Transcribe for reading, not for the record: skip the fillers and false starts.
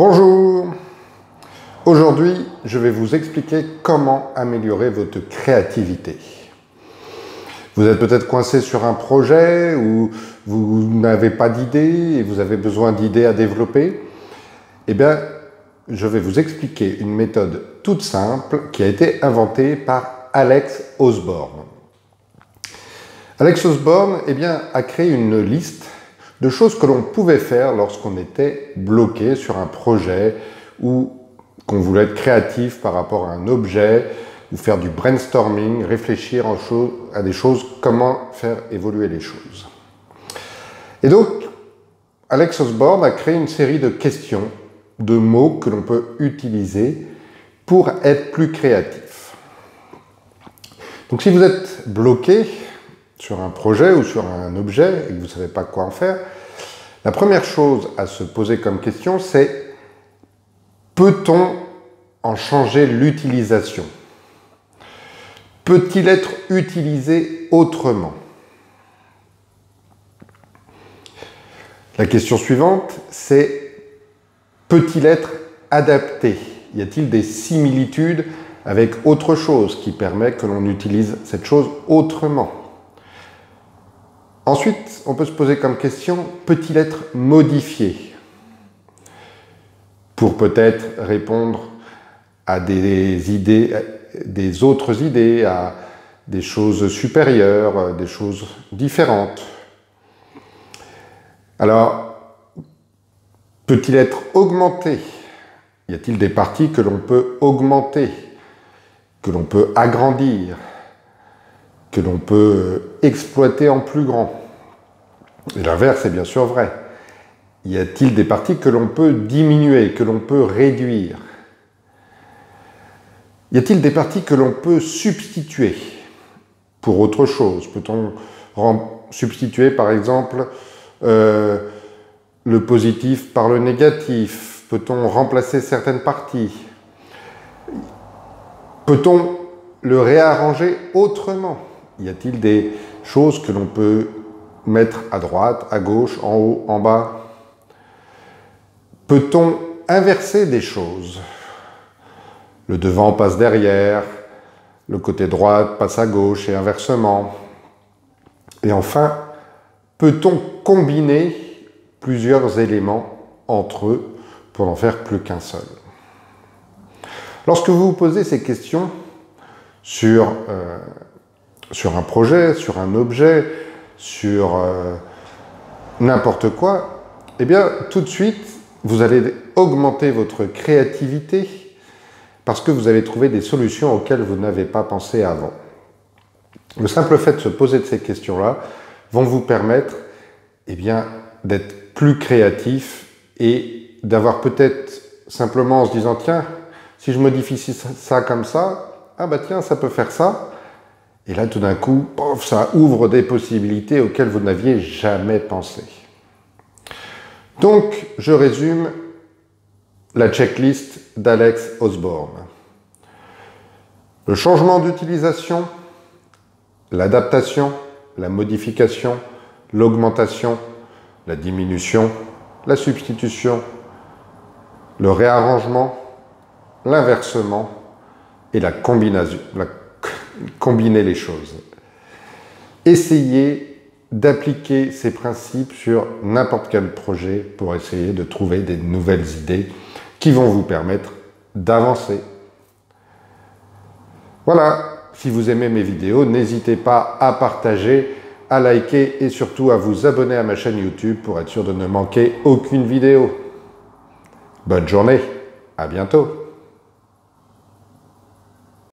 Bonjour! Aujourd'hui, je vais vous expliquer comment améliorer votre créativité. Vous êtes peut-être coincé sur un projet où vous n'avez pas d'idées et vous avez besoin d'idées à développer. Eh bien, je vais vous expliquer une méthode toute simple qui a été inventée par Alex Osborne. Alex Osborne a créé une liste de choses que l'on pouvait faire lorsqu'on était bloqué sur un projet ou qu'on voulait être créatif par rapport à un objet ou faire du brainstorming, réfléchir à des choses, comment faire évoluer les choses. Et donc, Alex Osborne a créé une série de questions, de mots que l'on peut utiliser pour être plus créatif. Donc si vous êtes bloqué sur un projet ou sur un objet et que vous ne savez pas quoi en faire, la première chose à se poser comme question, c'est peut-on en changer l'utilisation? Peut-il être utilisé autrement? La question suivante, c'est peut-il être adapté? Y a-t-il des similitudes avec autre chose qui permet que l'on utilise cette chose autrement? Ensuite, on peut se poser comme question, peut-il être modifié? Pour peut-être répondre à des idées, des autres idées, à des choses supérieures, des choses différentes. Alors, peut-il être augmenté? Y a-t-il des parties que l'on peut augmenter, que l'on peut agrandir, que l'on peut exploiter en plus grand? Et l'inverse est bien sûr vrai. Y a-t-il des parties que l'on peut diminuer, que l'on peut réduire? Y a-t-il des parties que l'on peut substituer pour autre chose? Peut-on substituer par exemple le positif par le négatif? Peut-on remplacer certaines parties? Peut-on le réarranger autrement? Y a-t-il des choses que l'on peut mettre à droite, à gauche, en haut, en bas? Peut-on inverser des choses? Le devant passe derrière, le côté droit passe à gauche et inversement. Et enfin, peut-on combiner plusieurs éléments entre eux pour n'en faire plus qu'un seul? Lorsque vous vous posez ces questions sur un projet, sur un objet, sur n'importe quoi, eh bien, tout de suite, vous allez augmenter votre créativité parce que vous allez trouver des solutions auxquelles vous n'avez pas pensé avant. Le simple fait de se poser de ces questions-là vont vous permettre d'être plus créatif et d'avoir peut-être simplement en se disant « Tiens, si je modifie ça comme ça, ah bah tiens, ça peut faire ça ». Et là, tout d'un coup, pof, ça ouvre des possibilités auxquelles vous n'aviez jamais pensé. Donc, je résume la checklist d'Alex Osborne. Le changement d'utilisation, l'adaptation, la modification, l'augmentation, la diminution, la substitution, le réarrangement, l'inversement et la combinaison, combiner les choses. Essayez d'appliquer ces principes sur n'importe quel projet pour essayer de trouver des nouvelles idées qui vont vous permettre d'avancer. Voilà, si vous aimez mes vidéos, n'hésitez pas à partager, à liker et surtout à vous abonner à ma chaîne YouTube pour être sûr de ne manquer aucune vidéo. Bonne journée, à bientôt.